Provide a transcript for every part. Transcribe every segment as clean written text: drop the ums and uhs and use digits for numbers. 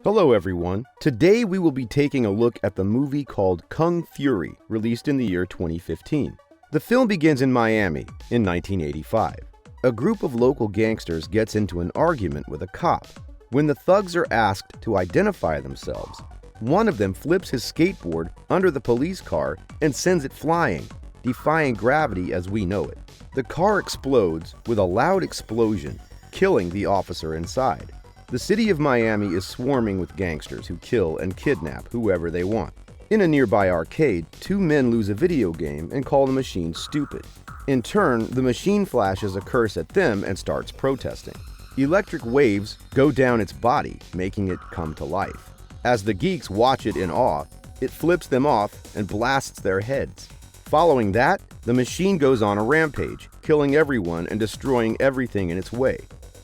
Hello everyone. Today we will be taking a look at the movie called Kung Fury, released in the year 2015. The film begins in Miami in 1985. A group of local gangsters gets into an argument with a cop. When the thugs are asked to identify themselves, one of them flips his skateboard under the police car and sends it flying, defying gravity as we know it. The car explodes with a loud explosion, killing the officer inside. The city of Miami is swarming with gangsters who kill and kidnap whoever they want. In a nearby arcade, two men lose a video game and call the machine stupid. In turn, the machine flashes a curse at them and starts protesting. Electric waves go down its body, making it come to life. As the geeks watch it in awe, it flips them off and blasts their heads. Following that, the machine goes on a rampage, killing everyone and destroying everything in its way.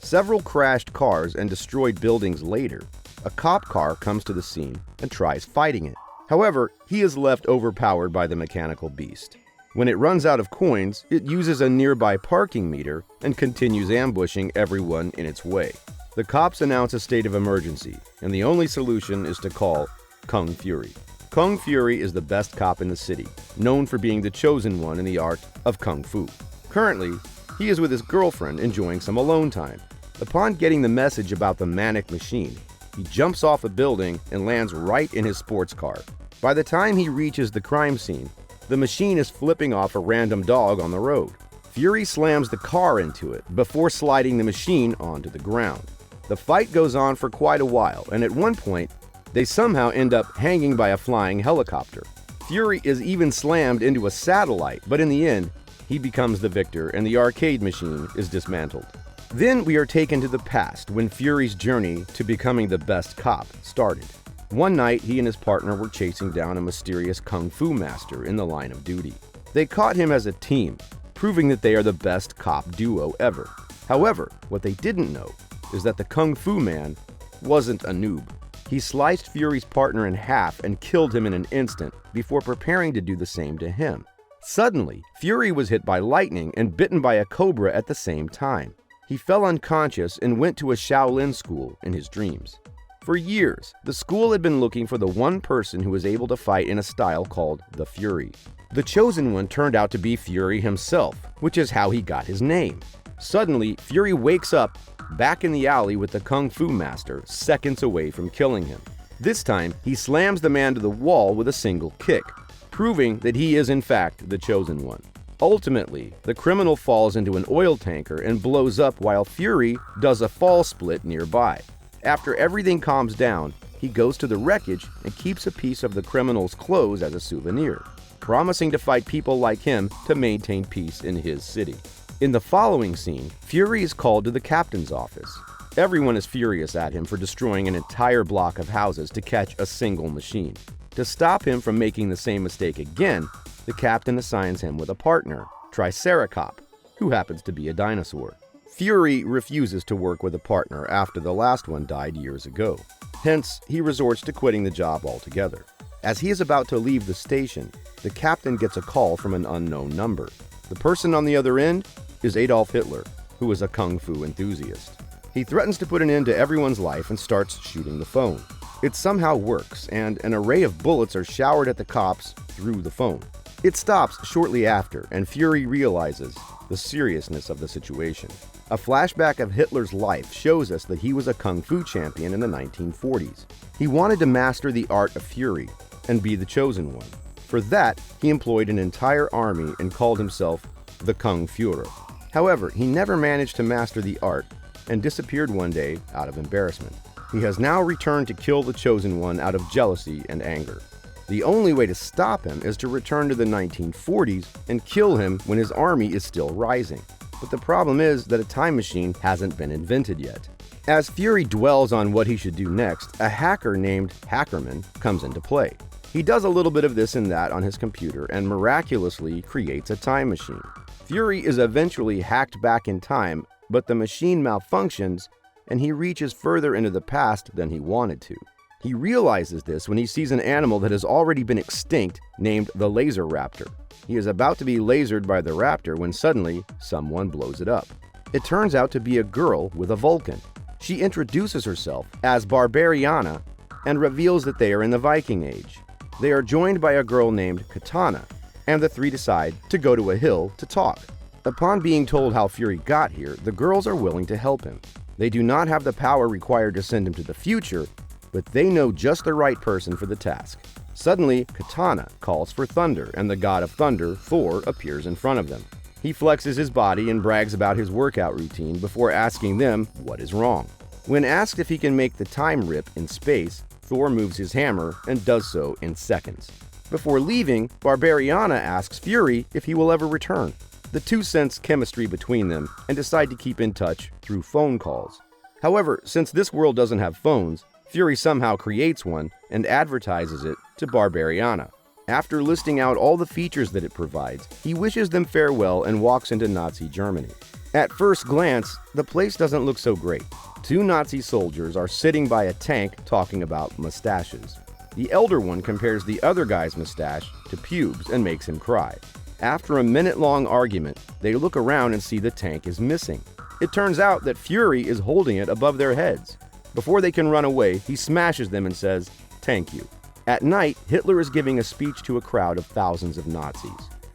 Several crashed cars and destroyed buildings later, a cop car comes to the scene and tries fighting it. However, he is left overpowered by the mechanical beast. When it runs out of coins, it uses a nearby parking meter and continues ambushing everyone in its way. The cops announce a state of emergency, and the only solution is to call Kung Fury. Kung Fury is the best cop in the city, known for being the chosen one in the art of Kung Fu. Currently, he is with his girlfriend enjoying some alone time. Upon getting the message about the manic machine, he jumps off a building and lands right in his sports car. By the time he reaches the crime scene, the machine is flipping off a random dog on the road. Fury slams the car into it before sliding the machine onto the ground. The fight goes on for quite a while, and at one point, they somehow end up hanging by a flying helicopter. Fury is even slammed into a satellite, but in the end, he becomes the victor and the arcade machine is dismantled. Then we are taken to the past when Fury's journey to becoming the best cop started. One night, he and his partner were chasing down a mysterious kung fu master in the line of duty. They caught him as a team, proving that they are the best cop duo ever. However, what they didn't know is that the kung fu man wasn't a noob. He sliced Fury's partner in half and killed him in an instant before preparing to do the same to him. Suddenly, Fury was hit by lightning and bitten by a cobra at the same time. He fell unconscious and went to a Shaolin school in his dreams. For years, the school had been looking for the one person who was able to fight in a style called the Fury. The chosen one turned out to be Fury himself, which is how he got his name. Suddenly, Fury wakes up back in the alley with the Kung Fu master, seconds away from killing him. This time, he slams the man to the wall with a single kick, proving that he is in fact the chosen one. Ultimately, the criminal falls into an oil tanker and blows up while Fury does a fall split nearby. After everything calms down, he goes to the wreckage and keeps a piece of the criminal's clothes as a souvenir, promising to fight people like him to maintain peace in his city. In the following scene, Fury is called to the captain's office. Everyone is furious at him for destroying an entire block of houses to catch a single machine. To stop him from making the same mistake again, the captain assigns him with a partner, Triceracop, who happens to be a dinosaur. Fury refuses to work with a partner after the last one died years ago. Hence, he resorts to quitting the job altogether. As he is about to leave the station, the captain gets a call from an unknown number. The person on the other end is Adolf Hitler, who is a kung fu enthusiast. He threatens to put an end to everyone's life and starts shooting the phone. It somehow works, and an array of bullets are showered at the cops through the phone. It stops shortly after, and Fury realizes the seriousness of the situation. A flashback of Hitler's life shows us that he was a kung fu champion in the 1940s. He wanted to master the art of fury and be the chosen one. For that, he employed an entire army and called himself the Kung Führer. However, he never managed to master the art and disappeared one day out of embarrassment. He has now returned to kill the chosen one out of jealousy and anger. The only way to stop him is to return to the 1940s and kill him when his army is still rising. But the problem is that a time machine hasn't been invented yet. As Fury dwells on what he should do next, a hacker named Hackerman comes into play. He does a little bit of this and that on his computer and miraculously creates a time machine. Fury is eventually hacked back in time, but the machine malfunctions and he reaches further into the past than he wanted to. He realizes this when he sees an animal that has already been extinct named the laser raptor. He is about to be lasered by the raptor when suddenly someone blows it up. It turns out to be a girl with a Vulcan. She introduces herself as Barbariana and reveals that they are in the Viking Age. They are joined by a girl named Katana, and the three decide to go to a hill to talk. Upon being told how Fury got here, the girls are willing to help him. They do not have the power required to send him to the future, but they know just the right person for the task. Suddenly, Katana calls for thunder, and the god of thunder, Thor, appears in front of them. He flexes his body and brags about his workout routine before asking them what is wrong. When asked if he can make the time rip in space, Thor moves his hammer and does so in seconds. Before leaving, Barbariana asks Fury if he will ever return. The two sense chemistry between them and decide to keep in touch through phone calls. However, since this world doesn't have phones, Fury somehow creates one and advertises it to Barbariana. After listing out all the features that it provides, he wishes them farewell and walks into Nazi Germany. At first glance, the place doesn't look so great. Two Nazi soldiers are sitting by a tank talking about mustaches. The elder one compares the other guy's mustache to pubes and makes him cry. After a minute-long argument, they look around and see the tank is missing. It turns out that Fury is holding it above their heads. Before they can run away, he smashes them and says, "Thank you." At night, Hitler is giving a speech to a crowd of thousands of Nazis.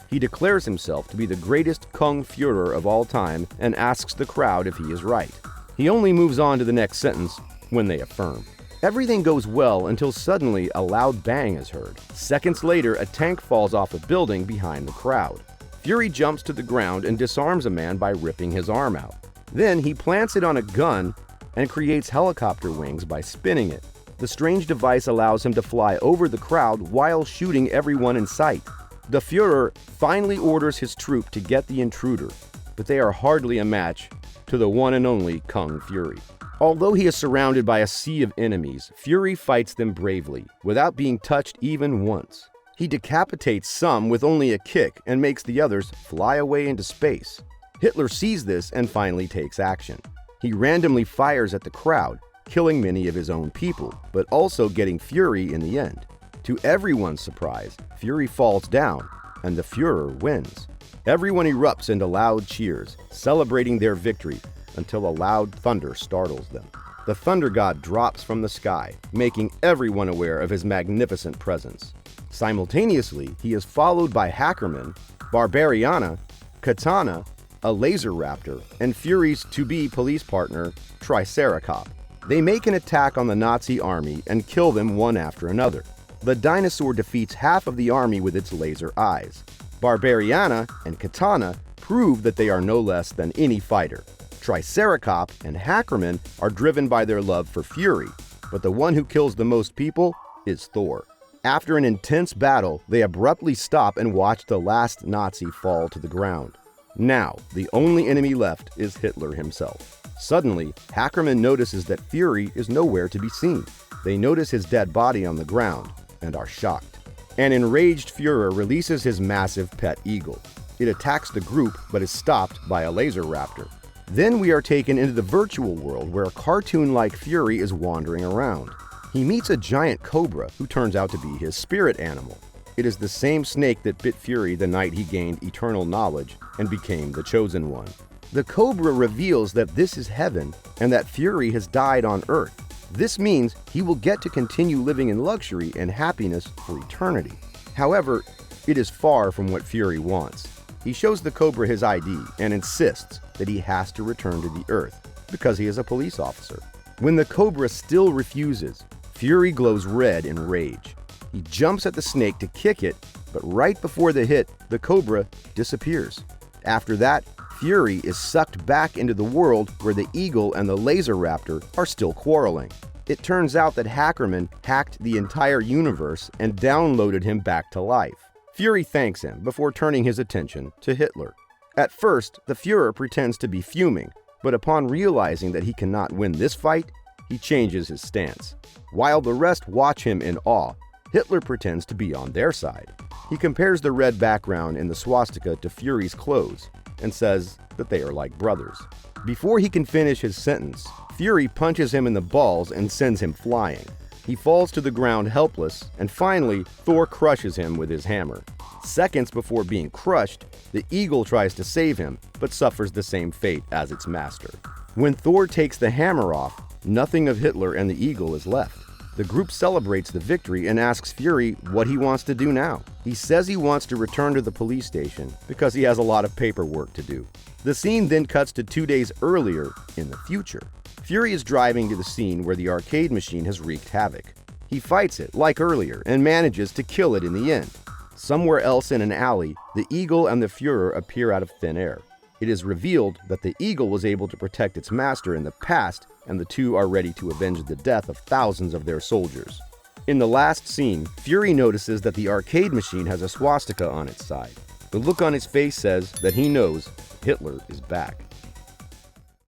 He declares himself to be the greatest Kung Führer of all time and asks the crowd if he is right. He only moves on to the next sentence when they affirm. Everything goes well until suddenly a loud bang is heard. Seconds later, a tank falls off a building behind the crowd. Fury jumps to the ground and disarms a man by ripping his arm out. Then he plants it on a gun and creates helicopter wings by spinning it. The strange device allows him to fly over the crowd while shooting everyone in sight. The Führer finally orders his troop to get the intruder, but they are hardly a match to the one and only Kung Fury. Although he is surrounded by a sea of enemies, Fury fights them bravely, without being touched even once. He decapitates some with only a kick and makes the others fly away into space. Hitler sees this and finally takes action. He randomly fires at the crowd, killing many of his own people, but also getting Fury in the end. To everyone's surprise, Fury falls down, and the Führer wins. Everyone erupts into loud cheers, celebrating their victory, until a loud thunder startles them. The thunder god drops from the sky, making everyone aware of his magnificent presence. Simultaneously, he is followed by Hackerman, Barbariana, Katana, a laser raptor, and Fury's to-be police partner, Triceracop. They make an attack on the Nazi army and kill them one after another. The dinosaur defeats half of the army with its laser eyes. Barbariana and Katana prove that they are no less than any fighter. Triceracop and Hackerman are driven by their love for Fury, but the one who kills the most people is Thor. After an intense battle, they abruptly stop and watch the last Nazi fall to the ground. Now, the only enemy left is Hitler himself. Suddenly, Hackerman notices that Fury is nowhere to be seen. They notice his dead body on the ground and are shocked. An enraged Führer releases his massive pet eagle. It attacks the group but is stopped by a laser raptor. Then we are taken into the virtual world where a cartoon-like Fury is wandering around. He meets a giant cobra who turns out to be his spirit animal. It is the same snake that bit Fury the night he gained eternal knowledge and became the Chosen One. The cobra reveals that this is heaven and that Fury has died on Earth. This means he will get to continue living in luxury and happiness for eternity. However, it is far from what Fury wants. He shows the cobra his ID and insists that he has to return to the Earth because he is a police officer. When the cobra still refuses, Fury glows red in rage. He jumps at the snake to kick it, but right before the hit, the cobra disappears. After that, Fury is sucked back into the world where the eagle and the laser raptor are still quarreling. It turns out that Hackerman hacked the entire universe and downloaded him back to life. Fury thanks him before turning his attention to Hitler. At first, the Führer pretends to be fuming, but upon realizing that he cannot win this fight, he changes his stance. While the rest watch him in awe, Hitler pretends to be on their side. He compares the red background in the swastika to Fury's clothes and says that they are like brothers. Before he can finish his sentence, Fury punches him in the balls and sends him flying. He falls to the ground helpless, and finally, Thor crushes him with his hammer. Seconds before being crushed, the eagle tries to save him, but suffers the same fate as its master. When Thor takes the hammer off, nothing of Hitler and the eagle is left. The group celebrates the victory and asks Fury what he wants to do now. He says he wants to return to the police station because he has a lot of paperwork to do. The scene then cuts to 2 days earlier in the future. Fury is driving to the scene where the arcade machine has wreaked havoc. He fights it, like earlier, and manages to kill it in the end. Somewhere else in an alley, the eagle and the Führer appear out of thin air. It is revealed that the eagle was able to protect its master in the past, and the two are ready to avenge the death of thousands of their soldiers. In the last scene, Fury notices that the arcade machine has a swastika on its side. The look on his face says that he knows Hitler is back.